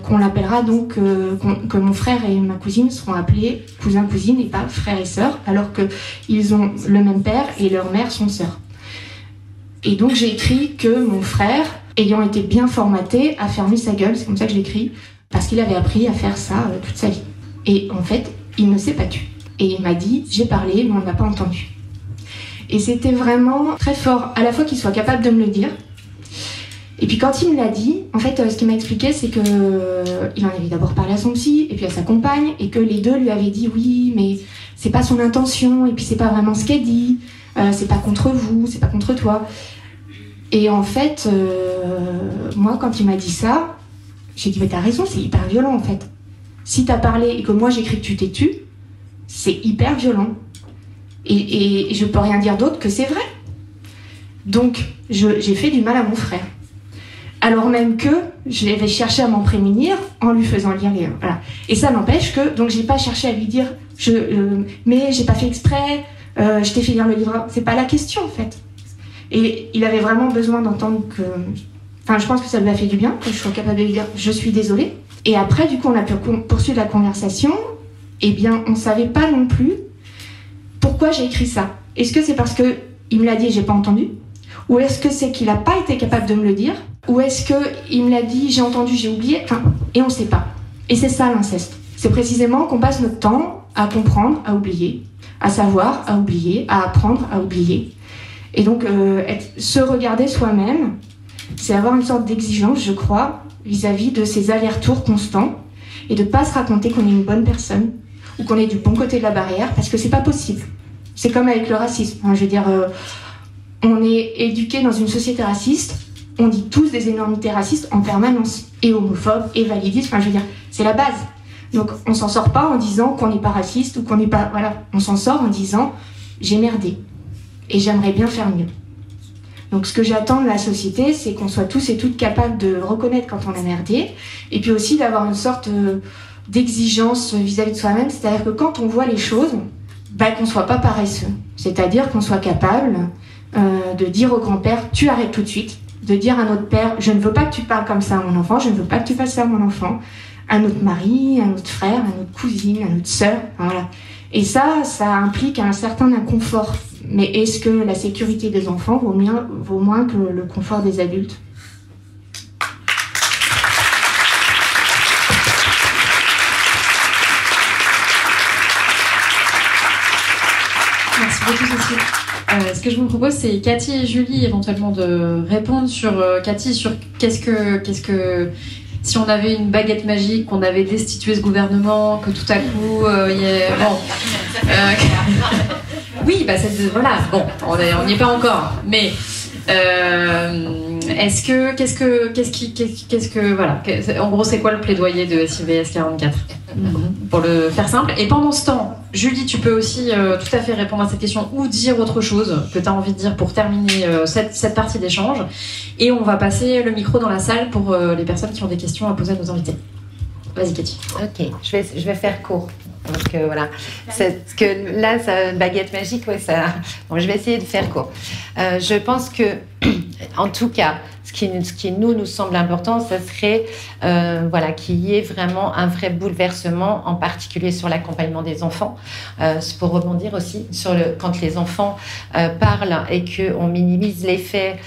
qu'on l'appellera donc, que mon frère et ma cousine seront appelés cousin-cousine et pas frère et sœur, alors qu'ils ont le même père et leurs mères sont sœurs. Et donc j'ai écrit que mon frère, ayant été bien formaté, a fermé sa gueule, c'est comme ça que je l'écris, parce qu'il avait appris à faire ça toute sa vie. Et en fait, il ne s'est pas tu. Et il m'a dit, j'ai parlé, mais on ne m'a pas entendu. Et c'était vraiment très fort, à la fois qu'il soit capable de me le dire. Et puis quand il me l'a dit, en fait, ce qu'il m'a expliqué, c'est que il en avait d'abord parlé à son psy, et puis à sa compagne, et que les deux lui avaient dit, oui, mais c'est pas son intention, et puis c'est pas vraiment ce qu'elle dit, c'est pas contre vous, c'est pas contre toi. Et en fait, moi, quand il m'a dit ça, j'ai dit, mais t'as raison, c'est hyper violent, en fait. Si t'as parlé et que moi j'écris que tu t'es tu, c'est hyper violent. Et je peux rien dire d'autre que c'est vrai. Donc, j'ai fait du mal à mon frère. Alors même que je l'avais cherché à m'en prémunir en lui faisant lire les... Voilà. Et ça n'empêche que, donc j'ai pas cherché à lui dire, mais j'ai pas fait exprès, je t'ai fait lire le livre. C'est pas la question, en fait. Et il avait vraiment besoin d'entendre que... Enfin, je pense que ça lui a fait du bien, que je sois capable de lui dire « je suis désolée ». Et après, du coup, on a pu poursuivre la conversation. Eh bien, on savait pas non plus pourquoi j'ai écrit ça. Est-ce que c'est parce qu'il me l'a dit et j'ai pas entendu? Ou est-ce que c'est qu'il a pas été capable de me le dire? Ou est-ce qu'il me l'a dit, j'ai entendu, j'ai oublié? Enfin, et on sait pas. Et c'est ça l'inceste. C'est précisément qu'on passe notre temps à comprendre, à oublier, à savoir, à oublier, à apprendre, à oublier. Et donc, se regarder soi-même, c'est avoir une sorte d'exigence, je crois, vis-à-vis de ces allers-retours constants et de pas se raconter qu'on est une bonne personne ou qu'on est du bon côté de la barrière, parce que c'est pas possible. C'est comme avec le racisme. Hein, je veux dire, on est éduqué dans une société raciste, on dit tous des énormités racistes en permanence, et homophobes, et validistes, enfin je veux dire, c'est la base. Donc on s'en sort pas en disant qu'on n'est pas raciste ou qu'on n'est pas... Voilà, on s'en sort en disant j'ai merdé et j'aimerais bien faire mieux. Donc ce que j'attends de la société, c'est qu'on soit tous et toutes capables de reconnaître quand on a merdé, et puis aussi d'avoir une sorte d'exigence vis-à-vis de soi-même, c'est-à-dire que quand on voit les choses, qu'on soit pas paresseux, c'est-à-dire qu'on soit capable de dire au grand-père tu arrêtes tout de suite, de dire à notre père je ne veux pas que tu parles comme ça à mon enfant, je ne veux pas que tu fasses ça à mon enfant, à notre mari, à notre frère, à notre cousine, à notre sœur, voilà. Et ça implique un certain inconfort. Mais est-ce que la sécurité des enfants vaut moins que le confort des adultes? Merci beaucoup, Cécile. Ce que je vous propose, c'est Cathy et Julie éventuellement de répondre sur Cathy sur qu'est-ce que si on avait une baguette magique, qu'on avait destitué ce gouvernement, que tout à coup oui, voilà, bon, on n'y est pas encore, mais voilà, en gros, c'est quoi le plaidoyer de SIVS 44 pour le faire simple? Et pendant ce temps, Julie, tu peux aussi tout à fait répondre à cette question ou dire autre chose que tu as envie de dire pour terminer cette partie d'échange. Et on va passer le micro dans la salle pour les personnes qui ont des questions à poser à nos invités. Vas-y, Cathy. Ok, je vais faire court. Donc voilà, parce que là, ça, baguette magique, ouais, ça. Bon, je vais essayer de faire court. Je pense que, en tout cas, ce qui nous semble important, ça serait, voilà, qu'il y ait vraiment un vrai bouleversement, en particulier sur l'accompagnement des enfants. Pour rebondir aussi sur quand les enfants parlent et qu'on minimise les faits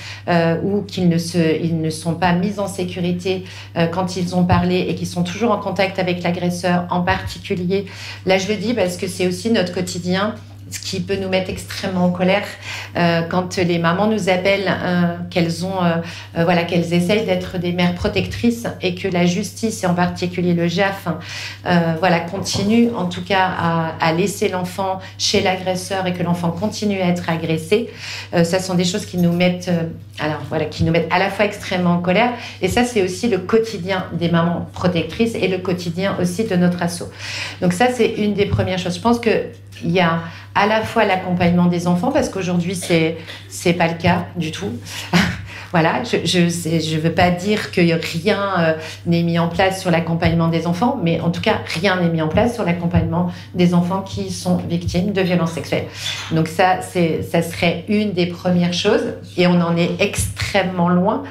ou qu'ils ne sont pas mis en sécurité quand ils ont parlé et qu'ils sont toujours en contact avec l'agresseur, en particulier. Là, je le dis parce que c'est aussi notre quotidien, ce qui peut nous mettre extrêmement en colère quand les mamans nous appellent qu'elles essayent d'être des mères protectrices et que la justice, et en particulier le JAF, continue en tout cas à laisser l'enfant chez l'agresseur et que l'enfant continue à être agressé. Ça sont des choses qui nous mettent à la fois extrêmement en colère, et ça c'est aussi le quotidien des mamans protectrices et le quotidien aussi de notre asso. Donc ça c'est une des premières choses. Je pense que il y a à la fois l'accompagnement des enfants, parce qu'aujourd'hui c'est pas le cas du tout. Voilà, je veux pas dire que rien n'est mis en place sur l'accompagnement des enfants, mais en tout cas rien n'est mis en place sur l'accompagnement des enfants qui sont victimes de violences sexuelles. Donc ça serait une des premières choses, et on en est extrêmement extrêmement loin.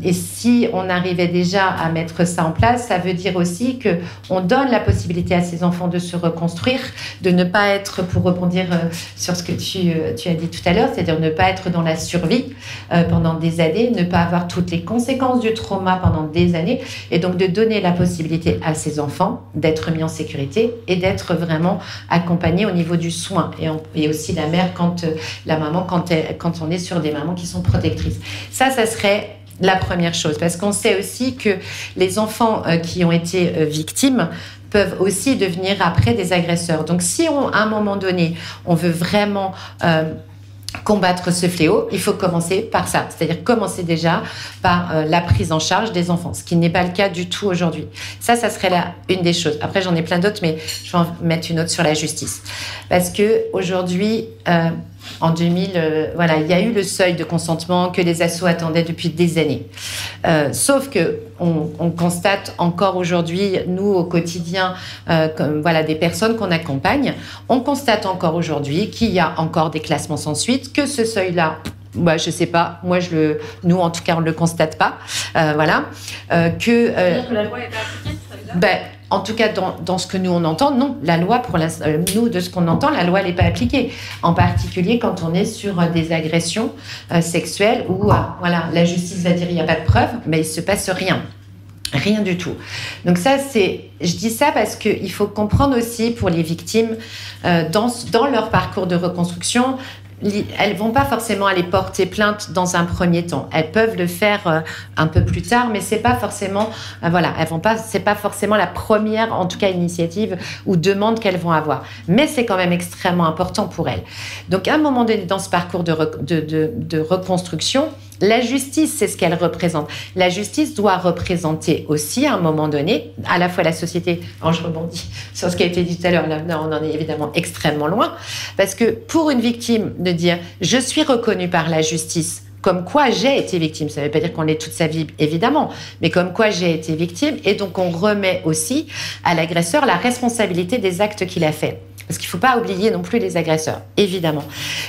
Et si on arrivait déjà à mettre ça en place, ça veut dire aussi qu'on donne la possibilité à ces enfants de se reconstruire, de ne pas être, pour rebondir sur ce que tu as dit tout à l'heure, c'est-à-dire ne pas être dans la survie pendant des années, ne pas avoir toutes les conséquences du trauma pendant des années, et donc de donner la possibilité à ces enfants d'être mis en sécurité et d'être vraiment accompagnés au niveau du soin, et aussi la mère la maman quand on est sur des mamans qui sont protectrices. Ça serait la première chose, parce qu'on sait aussi que les enfants qui ont été victimes peuvent aussi devenir après des agresseurs. Donc si à un moment donné, on veut vraiment combattre ce fléau, il faut commencer par ça, c'est-à-dire commencer déjà par la prise en charge des enfants, ce qui n'est pas le cas du tout aujourd'hui. Ça serait une des choses. Après, j'en ai plein d'autres, mais je vais en mettre une autre sur la justice. Parce que aujourd'hui, en 2000, il y a eu le seuil de consentement que les assos attendaient depuis des années. Sauf que on constate encore aujourd'hui, nous au quotidien, des personnes qu'on accompagne, on constate encore aujourd'hui qu'il y a encore des classements sans suite, que ce seuil-là, je sais pas, nous en tout cas on ne le constate pas, dire que la loi est pas appliquée, ça veut dire en tout cas, dans ce que nous on entend, non, la loi, nous de ce qu'on entend, la loi elle n'est pas appliquée. En particulier quand on est sur des agressions sexuelles où la justice va dire il n'y a pas de preuve, mais il se passe rien. Rien du tout. Donc je dis ça parce qu'il faut comprendre aussi pour les victimes, dans leur parcours de reconstruction, elles vont pas forcément aller porter plainte dans un premier temps. Elles peuvent le faire un peu plus tard, mais c'est pas forcément, c'est pas forcément la première, en tout cas, initiative ou demande qu'elles vont avoir. Mais c'est quand même extrêmement important pour elles. Donc, à un moment donné, dans ce parcours de reconstruction, la justice, c'est ce qu'elle représente. La justice doit représenter aussi, à un moment donné, à la fois la société. Je rebondis sur ce qui a été dit tout à l'heure. Là, on en est évidemment extrêmement loin. Parce que pour une victime, de dire « je suis reconnue par la justice », comme quoi j'ai été victime. Ça ne veut pas dire qu'on l'est toute sa vie, évidemment, mais comme quoi j'ai été victime. Et donc, on remet aussi à l'agresseur la responsabilité des actes qu'il a faits. Parce qu'il ne faut pas oublier non plus les agresseurs, évidemment.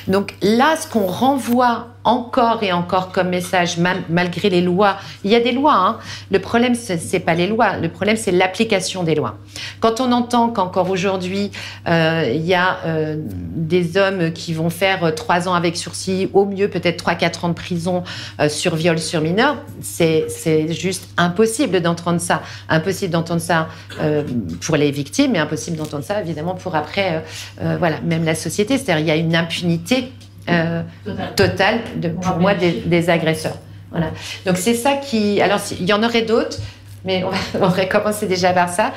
Donc là, ce qu'on renvoie encore et encore comme message, malgré les lois, il y a des lois, hein. Le problème, ce n'est pas les lois, le problème, c'est l'application des lois. Quand on entend qu'encore aujourd'hui, il y a des hommes qui vont faire 3 ans avec sursis, au mieux peut-être 3-4 ans de prison sur viol sur mineur, c'est juste impossible d'entendre ça. Impossible d'entendre ça pour les victimes, mais impossible d'entendre ça, évidemment, pour après, même la société. C'est-à-dire il y a une impunité totale pour moi des agresseurs. Voilà. Donc c'est ça qui... Alors il y en aurait d'autres, mais on aurait commencé déjà par ça.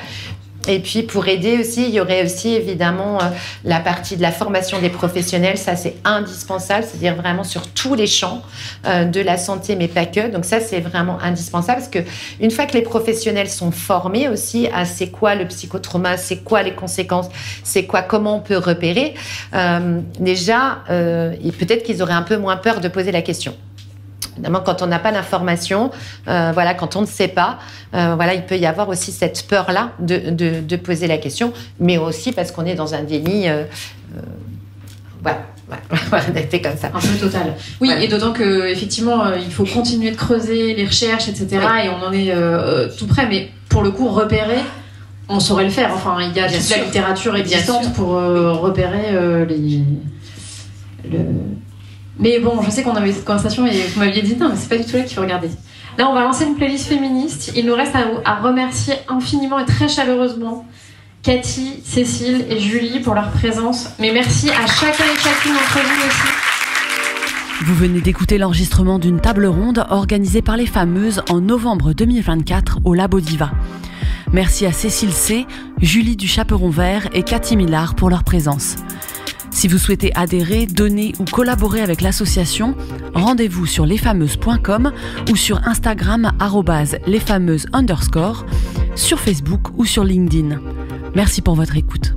Et puis pour aider aussi, il y aurait aussi évidemment la partie de la formation des professionnels. Ça c'est indispensable, c'est-à-dire vraiment sur tous les champs de la santé, mais pas que. Donc ça c'est vraiment indispensable parce que une fois que les professionnels sont formés aussi à c'est quoi le psychotrauma, c'est quoi les conséquences, c'est quoi, comment on peut repérer, déjà peut-être qu'ils auraient un peu moins peur de poser la question. Évidemment, quand on n'a pas l'information, quand on ne sait pas, il peut y avoir aussi cette peur-là de poser la question, mais aussi parce qu'on est dans un déni, d'être comme ça. Un peu total. Oui, voilà. Et d'autant qu'effectivement, il faut continuer de creuser les recherches, etc. Oui. Et on en est tout près, mais pour le coup, repérer, on saurait le faire. Enfin, il y a toute la littérature existante pour repérer Mais bon, je sais qu'on avait cette conversation et vous m'aviez dit non, mais c'est pas du tout là qu'il faut regarder. Là, on va lancer une playlist féministe. Il nous reste à remercier infiniment et très chaleureusement Cathy, Cécile et Julie pour leur présence. Mais merci à chacun et chacune d'entre vous aussi. Vous venez d'écouter l'enregistrement d'une table ronde organisée par les Fameuses en novembre 2024 au Labo Diva. Merci à Cécile C, Julie du Chaperon Vert et Cathy Millard pour leur présence. Si vous souhaitez adhérer, donner ou collaborer avec l'association, rendez-vous sur lesfameuses.com ou sur Instagram @lesfameuses_, sur Facebook ou sur LinkedIn. Merci pour votre écoute.